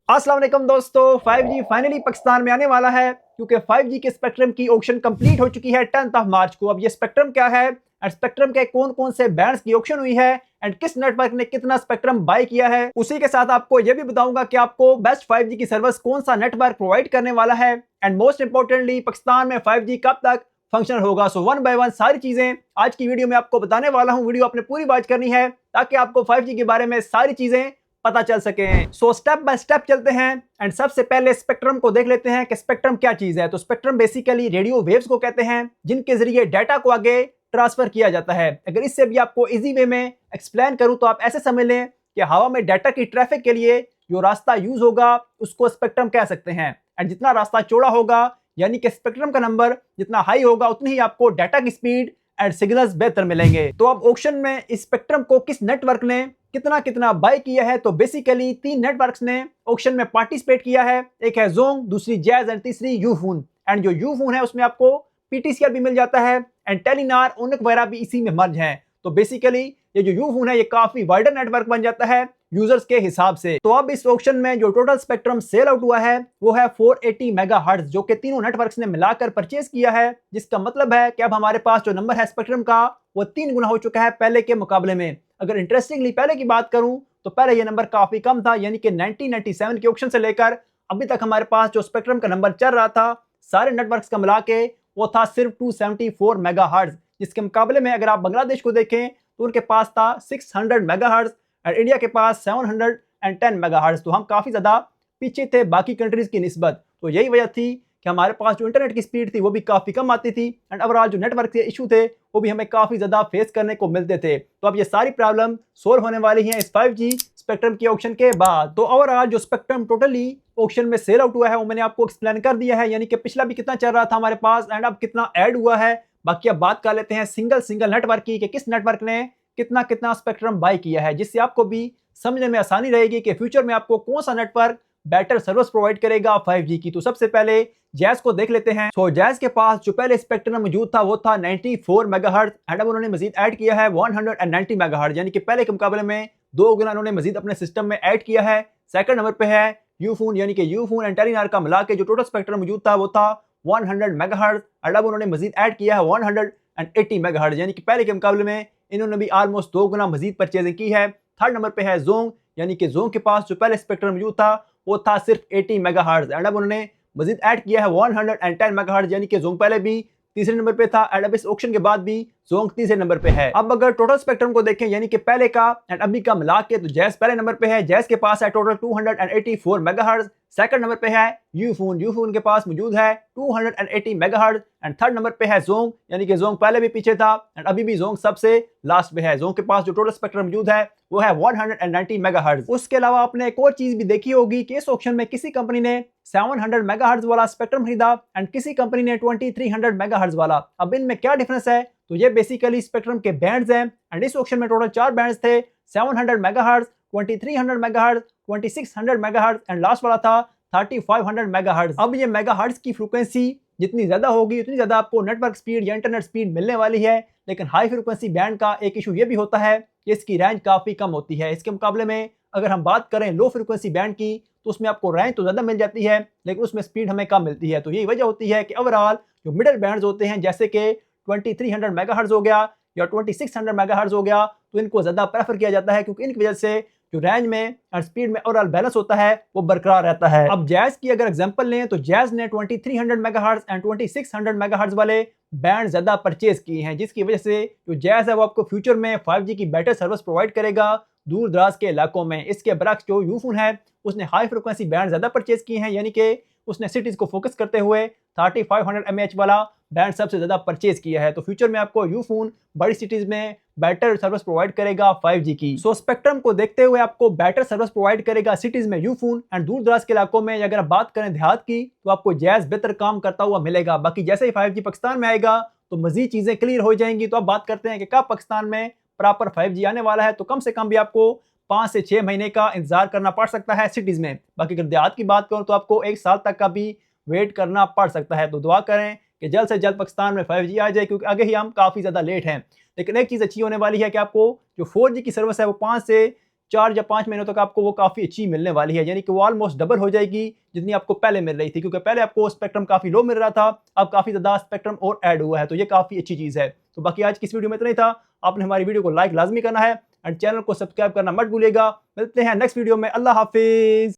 अस्सलाम वालेकुम दोस्तों, 5G फाइनली पाकिस्तान में आने वाला है क्योंकि 5G के स्पेक्ट्रम की ऑक्शन कंप्लीट हो चुकी है 10th ऑफ मार्च को। अब ये स्पेक्ट्रम क्या है और स्पेक्ट्रम के कौन कौन से बैंड्स की ऑक्शन हुई है एंड किस नेटवर्क ने कितना स्पेक्ट्रम बाय किया है, उसी के साथ आपको ये भी बताऊंगा कि आपको बेस्ट 5G की सर्विस कौन सा नेटवर्क प्रोवाइड करने वाला है एंड मोस्ट इंपॉर्टेंटली पाकिस्तान में 5G कब तक फंक्शनल होगा। सो वन बाय वन सारी चीजें आज की वीडियो में आपको बताने वाला हूं। वीडियो आपने पूरी वॉच करनी है ताकि आपको 5G के बारे में सारी चीजें पता चल सके। सो स्टेप बाय स्टेप चलते हैं एंड सबसे पहले स्पेक्ट्रम को देख लेते हैं कि स्पेक्ट्रम क्या चीज है। तो स्पेक्ट्रम बेसिकली रेडियो वेव्स को कहते हैं जिनके जरिए डाटा को आगे ट्रांसफर किया जाता है। अगर इससे भी आपको इजी वे में एक्सप्लेन करूं तो आप ऐसे समझ लें कि हवा में डाटा की ट्रैफिक के लिए जो रास्ता यूज होगा उसको स्पेक्ट्रम कह सकते हैं। एंड जितना रास्ता चौड़ा होगा यानी कि स्पेक्ट्रम का नंबर जितना हाई होगा उतनी ही आपको डाटा की स्पीड एंड सिग्नल्स बेहतर मिलेंगे। तो अब ऑक्शन में इस स्पेक्ट्रम को किस नेटवर्क ने कितना कितना बाय किया है, तो बेसिकली 3 नेटवर्क्स ने ऑक्शन में पार्टिसिपेट किया है। एक है जोंग, दूसरी जैज एंड तीसरी यूफोन। एंड जो यूफोन है उसमें आपको पीटीसीआर भी मिल जाता है एंड टेलीनार ओनिक वगैरह भी इसी में मर्ज है। तो बेसिकली ये जो यूफोन है ये काफी वाइडर नेटवर्क बन जाता है यूजर्स के हिसाब से। तो अब इस ऑक्शन में जो टोटल स्पेक्ट्रम सेल आउट हुआ है वो है 480 मेगाहर्ट्ज, जो कि तीनों नेटवर्क्स ने मिलाकर परचेज किया है, जिसका मतलब है कि अब हमारे पास जो नंबर है स्पेक्ट्रम का वो 3 गुना हो चुका है पहले के मुकाबले में। अगर इंटरेस्टिंगली पहले की बात करूं तो पहले ये नंबर काफी कम था, यानी कि 1997 के ऑक्शन से लेकर अभी तक हमारे पास जो स्पेक्ट्रम का नंबर चल रहा था सारे नेटवर्क्स का मिला के वो था सिर्फ 274 मेगाहर्ट्ज, जिसके मुकाबले में अगर आप बांग्लादेश को देखें तो उनके पास था 600 मेगाहर्ट्ज और इंडिया के पास 710 मेगाहर्ट्ज। तो हम काफी ज्यादा पीछे थे बाकी कंट्रीज की निस्बत। तो यही वजह थी कि हमारे पास जो इंटरनेट की स्पीड थी वो भी काफी कम आती थी एंड ओवरऑल जो नेटवर्क के इशू थे वो भी हमें काफी ज्यादा फेस करने को मिलते थे। तो अब ये सारी प्रॉब्लम सोल्व होने वाली है इस 5G स्पेक्ट्रम की ऑक्शन के बाद। तो ओवरऑल जो स्पेक्ट्रम टोटली ऑक्शन में सेल आउट हुआ है वो मैंने आपको एक्सप्लेन कर दिया है, यानी कि पिछला भी कितना चल रहा था हमारे पास एंड अब कितना ऐड हुआ है। बाकी अब बात कर लेते हैं सिंगल नेटवर्क की कि किस नेटवर्क ने कितना कितना स्पेक्ट्रम बाय किया है, जिससे आपको भी समझने में आसानी रहेगी कि फ्यूचर में आपको कौन सा नेटवर्क बेटर सर्विस प्रोवाइड करेगा 5G की। तो सबसे पहले जैज को देख लेते हैं। तो जैज के पास जो पहले स्पेक्ट्रम मौजूद था वो था 94 मेगाहर्ट्ज एंड अब उन्होंने मजीद ऐड किया है 190 मेगाहर्ट्ज, यानी कि पहले के मुकाबले में 2 गुना उन्होंने मजीद अपने सिस्टम में ऐड किया है। सेकंड नंबर पे है यूफोन, यानी कि यूफोन एंड टेलीनार का मिला के जो टोटल स्पेक्ट्रम मौजूद था वो था 100 मेगाहर्ट्ज एंड अब उन्होंने मजीद ऐड किया है 180 मेगाहर्ट्ज, यानी कि पहले के मुकाबले में इन्होंने भी ऑलमोस्ट 2 गुना मजीद परचेजिंग की है। थर्ड नंबर पे है जोंग, यानी कि जोंग के पास जो पहले स्पेक्ट्रम मौजूद था वो था सिर्फ 80 मेगाहर्ट्ज एंड अब उन्होंने मजीद ऐड किया है 110 मेगाहर्ट्ज, यानी कि जोंग पहले भी तीसरे नंबर पे था एंड अब इस ऑक्शन के बाद भी जोंग तीसरे नंबर पे है। अब अगर टोटल स्पेक्ट्रम को देखें यानी कि पहले का एंड अभी का मिला के तो जैज पहले नंबर पे है। जैज के पास है टोटल 284 मेगाहर्ट्ज। सेकंड नंबर पे है यूफोन के पास मौजूद है 280 मेगाहर्ट्ज एंड थर्ड नंबर पे है जोंग, यानी कि जोंग पहले भी पीछे था एंड अभी भी जोंग सबसे लास्ट पे है। जोंग के पास जो टोटल स्पेक्ट्रम मौजूद है वो है 190 मेगाहर्ट्ज। उसके अलावा आपने एक और चीज भी देखी होगी कि इस ऑक्शन में किसी कंपनी ने 700 मेगाहर्ट्ज वाला स्पेक्ट्रम खरीदा एंड किसी कंपनी ने 2300 मेगाहर्ट्ज वाला। अब इनमें क्या डिफरेंस है, तो ये बेसिकली स्पेक्ट्रम के बैंड्स हैं एंड इस ऑक्शन में टोटल 4 बैंड्स थे, 700 megahertz, 2300 megahertz, 2600 megahertz and last वाला था 3500 मेगाहर्ट्ज। अब ये मेगाहर्ट्ज की फ्रीक्वेंसी जितनी ज्यादा होगी उतनी ज्यादा आपको नेटवर्क स्पीड या इंटरनेट स्पीड मिलने वाली है, लेकिन हाई फ्रीक्वेंसी बैंड का एक इशू ये भी होता है कि इसकी रेंज काफी कम होती है। इसके मुकाबले में अगर हम बात करें लो फ्रीक्वेंसी बैंड की तो उसमें आपको रेंज तो ज्यादा मिल जाती है लेकिन उसमें स्पीड हमें कम मिलती है। तो यही वजह होती है कि ओवरऑल जो मिडिल बैंड्स होते हैं जैसे कि 2300 मेगाहर्ट्ज हो गया या 2600 मेगाहर्ट्ज हो गया तो इनको ज्यादा प्रेफर किया जाता है क्योंकि इनकी वजह से जो रेंज में और स्पीड में ओवरऑल बैलेंस होता है वो बरकरार रहता है। अब जैज की अगर एग्जांपल लें तो जैज ने 2300 मेगाहर्ट्ज एंड 2600 मेगाहर्ट्ज वाले बैंड ज्यादा परचेज किए हैं, जिसकी वजह से जो जैज है वो आपको फ्यूचर में 5G की बेटर सर्विस प्रोवाइड करेगा दूर दराज के इलाकों में। इसके बरक्स जो यूफोन है उसने हाई फ्रिक्वेंसी बैंड ज्यादा परचेज किए हैं, यानी कि उसने सिटीज को फोकस करते हुए 3500 mAh वाला बैंड सबसे ज्यादा परचेज किया है। तो फ्यूचर में आपको यूफोन बड़ी सिटीज में बेटर सर्विस प्रोवाइड करेगा 5G की। सो स्पेक्ट्रम को देखते हुए आपको बेटर सर्विस प्रोवाइड करेगा सिटीज में यूफोन एंड दूर दराज के इलाकों में अगर आप बात करें देहात की तो आपको जैज बेहतर काम करता हुआ मिलेगा। बाकी जैसे ही 5G पाकिस्तान में आएगा तो मजीद चीजें क्लियर हो जाएंगी। तो अब बात करते हैं कि कब पाकिस्तान में प्रॉपर 5G आने वाला है, तो कम से कम भी आपको 5 से 6 महीने का इंतजार करना पड़ सकता है सिटीज में। बाकी अगर देहात की बात करूं तो आपको 1 साल तक का भी वेट करना पड़ सकता है। तो दुआ करें कि जल्द से जल्द पाकिस्तान में 5G आ जाए क्योंकि आगे ही हम काफ़ी ज़्यादा लेट हैं। लेकिन एक चीज़ अच्छी होने वाली है कि आपको जो 4G की सर्विस है वो 5 से 4 या 5 महीनों तक आपको वो काफ़ी अच्छी मिलने वाली है, यानी कि वो ऑलमोस्ट डबल हो जाएगी जितनी आपको पहले मिल रही थी, क्योंकि पहले आपको स्पेक्ट्रम काफ़ी लो मिल रहा था, अब काफ़ी ज़्यादा स्पेक्ट्रम और ऐड हुआ है, तो ये काफ़ी अच्छी चीज़ है। तो बाकी आज की इस वीडियो में इतना ही था। आपने हमारी वीडियो को लाइक लाजमी करना है एंड चैनल को सब्सक्राइब करना मत भूलिएगा। मिलते हैं नेक्स्ट वीडियो में। अल्लाह हाफिज़।